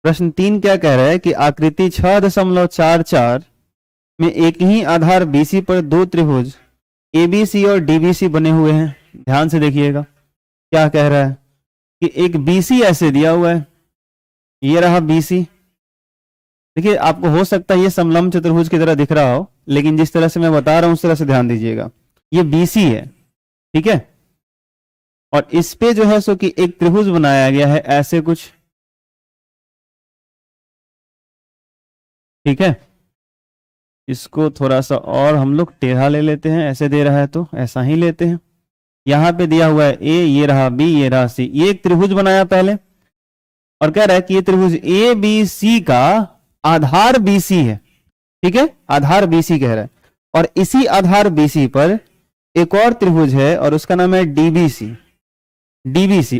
प्रश्न 3 क्या कह रहा है कि आकृति 6.44 में एक ही आधार BC पर दो त्रिभुज ABC और DBC बने हुए हैं। ध्यान से देखिएगा क्या कह रहा है कि एक BC ऐसे दिया हुआ है, ये रहा BC। देखिए आपको हो सकता है ये समलंब चतुर्भुज की तरह दिख रहा हो, लेकिन जिस तरह से मैं बता रहा हूं उस तरह से ध्यान दीजिएगा। ये BC है, ठीक है, और इस पे जो है सो कि एक त्रिभुज बनाया गया है ऐसे कुछ, ठीक है। इसको थोड़ा सा और हम लोग टेढ़ा ले लेते हैं, ऐसे दे रहा है तो ऐसा ही लेते हैं। यहां पे दिया हुआ है A, ये रहा B, ये रहा C। ये एक त्रिभुज बनाया पहले और कह रहा है कि ये त्रिभुज ABC का आधार BC है, ठीक है, आधार BC कह रहा है। और इसी आधार BC पर एक और त्रिभुज है और उसका नाम है DBC,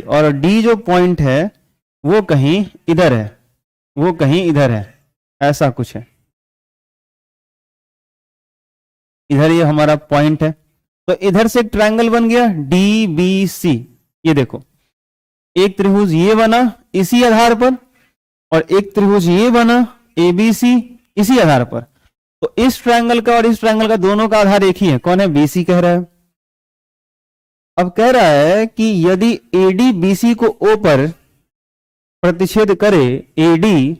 और D जो पॉइंट है वो कहीं इधर है, वो कहीं इधर है, ऐसा कुछ है, इधर ये हमारा पॉइंट है। तो इधर से एक ट्रायंगल बन गया DBC। ये देखो एक त्रिभुज ये बना इसी आधार पर और एक त्रिभुज ये बना ABC इसी आधार पर। तो इस ट्रायंगल का और इस ट्रायंगल का दोनों का आधार एक ही है, कौन है? BC कह रहा है। अब कह रहा है कि यदि AD BC को O पर प्रतिच्छेद करे, AD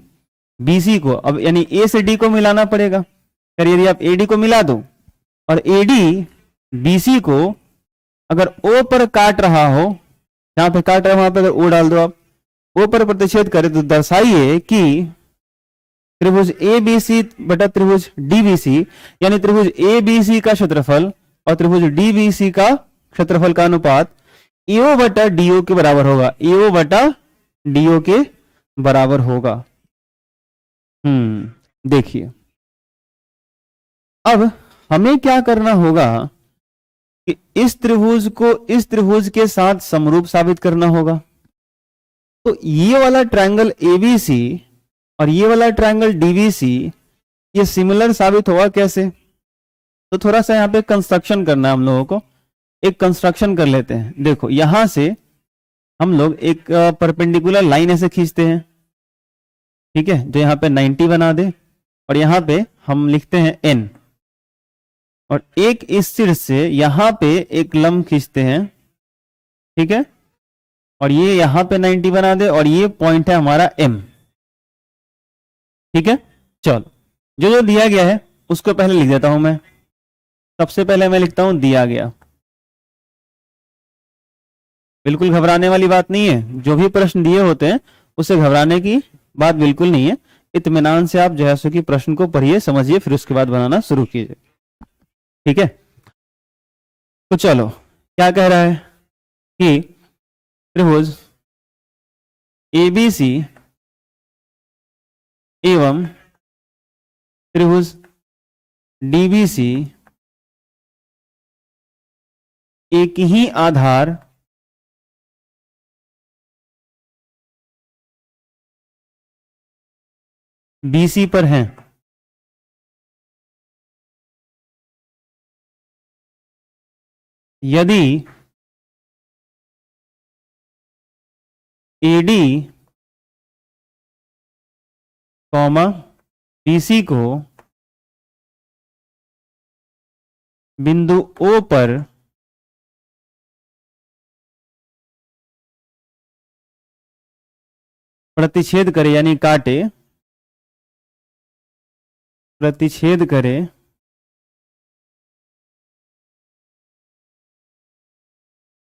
BC को, अब यानी A से D को मिलाना पड़ेगा। यदि आप AD को मिला दो और AD BC को अगर O पर काट रहा हो, जहां पे काट रहा है वहां पे अगर O डाल दो आप, O पर प्रतिच्छेद करे तो दर्शाइए कि त्रिभुज ABC बटा त्रिभुज DBC यानी त्रिभुज ABC का क्षेत्रफल और त्रिभुज DBC का क्षेत्रफल का अनुपात AO बटा DO के बराबर होगा, AO बटा DO के बराबर होगा। देखिए अब हमें क्या करना होगा कि इस त्रिभुज को इस त्रिभुज के साथ समरूप साबित करना होगा। तो ये वाला ट्रायंगल ABC और ये वाला ट्रायंगल DBC ये सिमिलर साबित होगा कैसे? तो थोड़ा सा यहाँ पे कंस्ट्रक्शन करना है हम लोगों को। एक कंस्ट्रक्शन कर लेते हैं। देखो यहां से हम लोग एक परपेंडिकुलर लाइन ऐसे खींचते हैं, ठीक है, जो यहाँ पे 90 बना दे और यहाँ पे हम लिखते हैं N और एक इस शीर्ष से यहां पे एक लंब खींचते हैं, ठीक है, और ये यहां पे 90 बना दे और ये पॉइंट है हमारा M, ठीक है। चलो जो जो दिया गया है उसको पहले लिख देता हूं मैं। सबसे पहले मैं लिखता हूं दिया गया। बिल्कुल घबराने वाली बात नहीं है, जो भी प्रश्न दिए होते हैं उससे घबराने की बात बिल्कुल नहीं है। इत्मीनान से आप जो है सो कि प्रश्न को पढ़िए, समझिए, फिर उसके बाद बनाना शुरू कीजिए, ठीक है। तो चलो क्या कह रहा है कि त्रिभुज ABC एवं त्रिभुज DBC एक ही आधार BC पर हैं। यदि AD कॉमा BC को बिंदु O पर प्रतिच्छेद करे यानी काटे, प्रतिच्छेद करे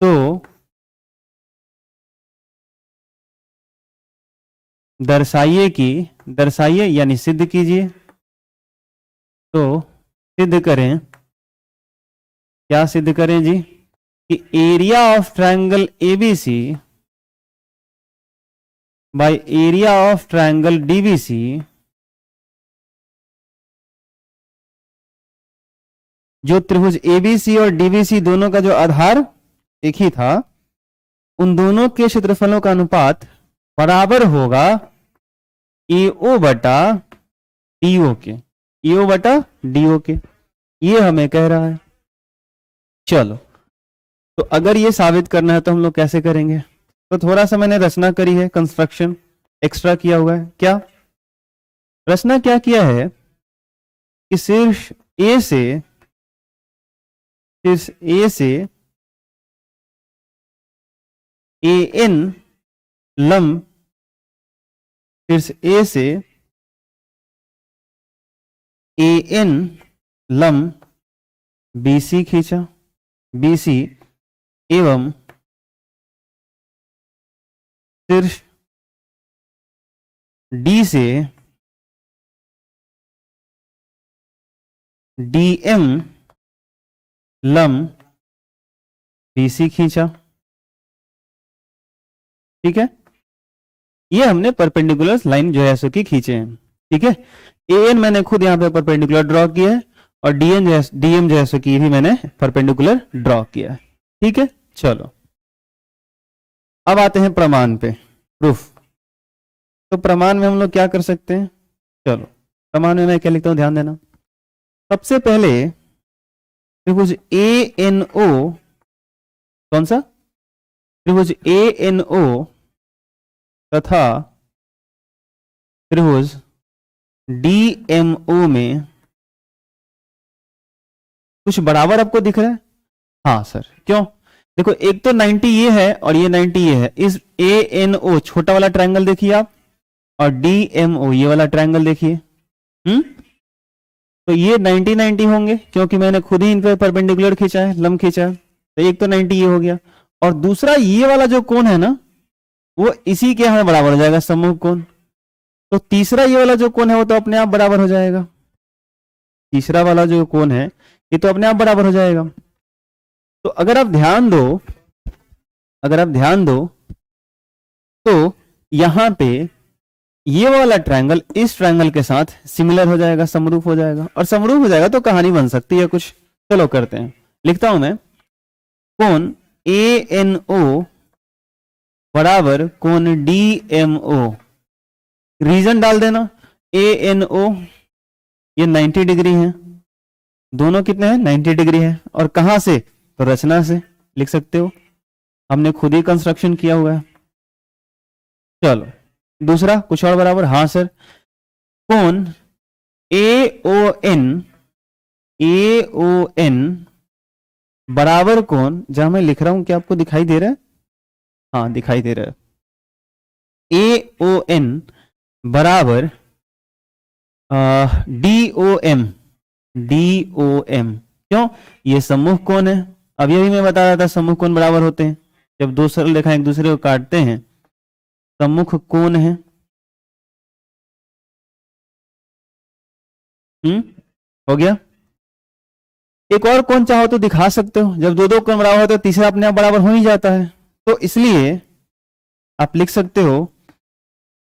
तो दर्शाइए यानी सिद्ध कीजिए। तो सिद्ध करें, क्या सिद्ध करें जी? कि area of triangle ABC by area of triangle DBC जो त्रिभुज ABC और DBC दोनों का जो आधार एक ही था, उन दोनों के क्षेत्रफलों का अनुपात बराबर होगा AO बटा DO के, AO बटा DO के। ये हमें कह रहा है। चलो तो अगर ये साबित करना है तो हम लोग कैसे करेंगे? तो थोड़ा सा मैंने रचना करी है, कंस्ट्रक्शन एक्स्ट्रा किया हुआ है। क्या रचना क्या किया है कि शीर्ष ए से ए एन लंब, शीर्ष ए से ए एन लंब BC खींचा, BC एवं शीर्ष D से DM लंब BC खींचा। ठीक है, ये हमने परपेंडिकुलर लाइन जो है सो की खींचे हैं। ठीक है, AN मैंने खुद यहाँ पे परपेंडिकुलर ड्रॉ किया है और DM जो है सो की भी मैंने परपेंडिकुलर ड्रॉ किया है। ठीक है, चलो अब आते हैं प्रमाण पे, प्रूफ। तो प्रमाण में हम लोग क्या कर सकते हैं, चलो प्रमाण में मैं क्या लिखता हूं, ध्यान देना। सबसे पहले त्रिभुज ANO, कौन सा त्रिभुज ANO तथा त्रिभुज DMO में कुछ बराबर आपको दिख रहा है? हाँ सर, क्यों? देखो एक तो 90 ये है और ये 90 ये है। इस ANO छोटा वाला ट्रायंगल देखिए आप, और DMO ये वाला ट्रायंगल देखिए। तो ये 90 होंगे क्योंकि मैंने खुद ही इन पे परपेंडिकुलर खींचा है, लंब खींचा है। तो एक तो 90 ये हो गया, और दूसरा ये वाला जो कोण है ना, वो इसी के यहाँ बराबर हो जाएगा, सम्मुख कोण। तो तीसरा ये वाला जो कोण है वो तो अपने आप बराबर हो जाएगा। तीसरा वाला जो कोण है ये तो अपने आप बराबर हो जाएगा। तो अगर आप ध्यान दो तो यहां पे ये वाला ट्रायंगल इस ट्रायंगल के साथ सिमिलर हो जाएगा, समरूप हो जाएगा। और समरूप हो जाएगा तो कहानी बन सकती है कुछ। चलो करते हैं, लिखता हूं मैं, कोण ANO बराबर कोण DMO। रीजन डाल देना, ANO ये 90 डिग्री है, दोनों कितने हैं, 90 डिग्री है। और कहां से, तो रचना से लिख सकते हो, हमने खुद ही कंस्ट्रक्शन किया हुआ है। चलो दूसरा कुछ और बराबर, हाँ सर, कोण AON बराबर कोण, जहां मैं लिख रहा हूं क्या आपको दिखाई दे रहा है? हाँ दिखाई दे रहा है। AON बराबर DOM। क्यों? ये सम्मुख कोण है। अब यही मैं बता रहा था, सम्मुख कोण बराबर होते हैं जब दो सरल रेखा एक दूसरे को काटते हैं, सम्मुख कोण है। हो गया। एक और कोण चाहो तो दिखा सकते हो, जब दो दो कोण बराबर होते हैं तो तीसरा अपने आप बराबर हो ही जाता है। तो इसलिए आप लिख सकते हो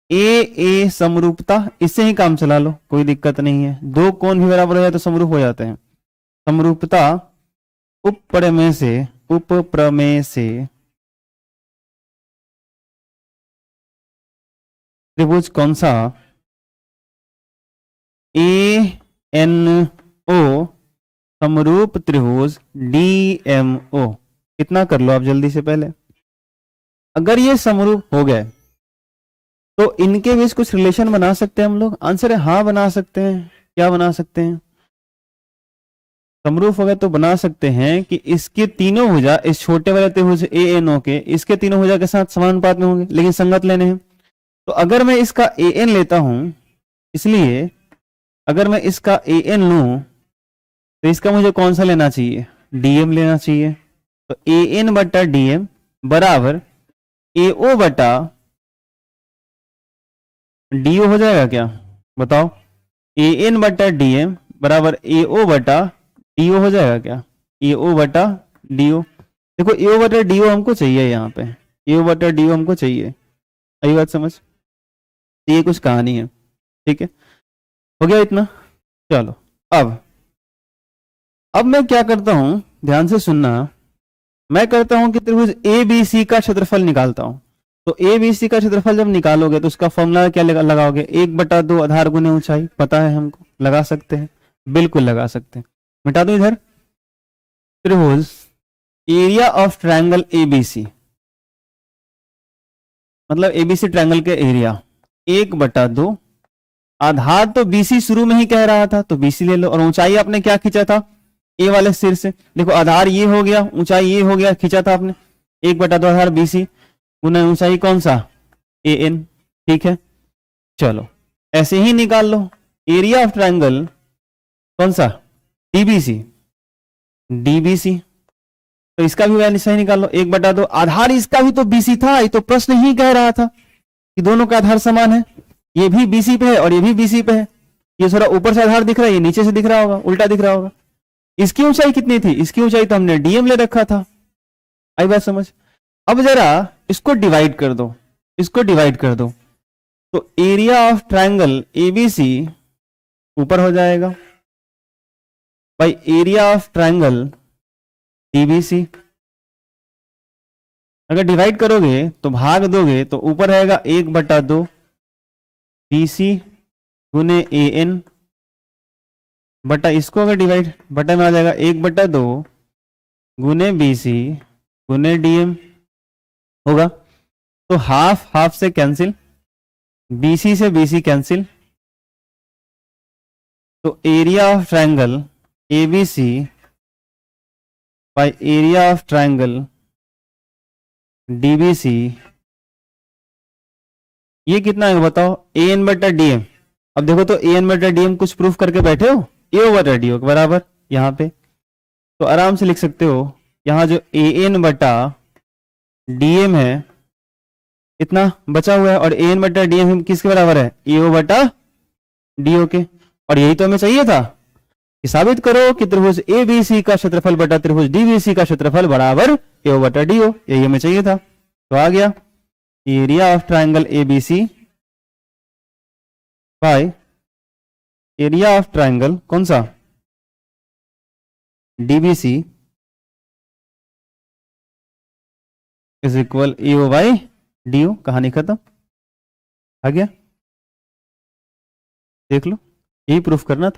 A समरूपता, इससे ही काम चला लो, कोई दिक्कत नहीं है। दो कोण भी बराबर हो जाए तो समरूप हो जाते हैं। समरूपता उपप्रमेय से त्रिभुज कौन सा, ANO समरूप त्रिभुज DMO। कितना कर लो आप जल्दी से पहले। अगर ये समरूप हो गए तो इनके बीच कुछ रिलेशन बना सकते हैं हम लोग। आंसर है हाँ बना सकते हैं। क्या बना सकते हैं? समरूप हो गए तो बना सकते हैं कि इसके तीनों भुजा, इस छोटे वाले त्रिभुज ANO के, इसके तीनों भुजा के साथ समानुपात में होंगे, लेकिन संगत लेने हैं। तो अगर मैं इसका AN लेता हूं, इसलिए अगर मैं इसका AN लूं तो इसका मुझे कौन सा लेना चाहिए, DM लेना चाहिए। तो AN बटा DM बराबर AO बटा DO हो जाएगा क्या, बताओ? AN बटा DM बराबर AO बटा DO हो जाएगा क्या? AO बटा DO। देखो AO बटा DO हमको चाहिए, यहाँ पे AO बटा DO हमको चाहिए। आई बात समझ? ये कुछ कहानी है। ठीक है, हो गया इतना। चलो अब मैं क्या करता हूं, ध्यान से सुनना। मैं करता हूं कि त्रिभुज ABC का क्षेत्रफल निकालता हूं। तो ABC का क्षेत्रफल जब निकालोगे तो उसका फॉर्मूला क्या लगाओगे, 1/2 आधार गुने ऊंचाई। पता है हमको, लगा सकते हैं, बिल्कुल लगा सकते हैं। मिटा दो इधर। त्रिभुज एरिया ऑफ ट्रायंगल ABC, मतलब ABC ट्रायंगल के एरिया, 1/2, आधार तो BC शुरू में ही कह रहा था तो BC ले लो, और ऊंचाई आपने क्या खींचा था, ए वाले सिर से। देखो आधार ये हो गया, ऊंचाई ये हो गया, खींचा था आपने 1/2 आधार BC गुना ऊंचाई कौन सा, AN। ठीक है, चलो ऐसे ही निकाल लो एरिया ऑफ ट्रायंगल कौन सा, DBC। तो इसका भी वैल्यू सही निकाल लो, 1/2, आधार इसका भी तो BC था, ये तो प्रश्न ही कह रहा था कि दोनों का आधार समान है, ये भी BC पे है और ये भी BC पे है। ये थोड़ा ऊपर से आधार दिख रहा है, ये नीचे से दिख रहा होगा, उल्टा दिख रहा होगा। इसकी ऊंचाई कितनी थी, इसकी ऊंचाई तो हमने DM ले रखा था। आई बात समझ। अब जरा इसको डिवाइड कर दो, इसको डिवाइड कर दो, तो एरिया ऑफ ट्रायंगल ABC ऊपर हो जाएगा by area of triangle DBC। अगर डिवाइड करोगे तो भाग दोगे तो ऊपर रहेगा 1/2 BC गुने AN बटा, इसको अगर डिवाइड बटा में आ जाएगा 1/2 गुने BC गुने DM होगा। तो हाफ हाफ से कैंसिल, BC से BC कैंसिल, तो area of triangle ABC by area of triangle DBC ये कितना है बताओ, AN/DM। अब देखो तो AN/DM कुछ प्रूफ करके बैठे हो, A/DO के बराबर यहाँ पे, तो आराम से लिख सकते हो यहाँ जो AN/DM है इतना बचा हुआ है, और AN/DM किसके बराबर है, AO/DO के। और यही तो हमें चाहिए था कि साबित करो कि त्रिभुज ABC का क्षेत्रफल बटा त्रिभुज DBC का क्षेत्रफल बराबर AO/DO, यही हमें चाहिए था। तो आ गया area of triangle ABC by area of triangle कौन सा, DBC इज इक्वल AO/DO। कहानी खत्म, आ गया। देख लो, यही प्रूफ करना था।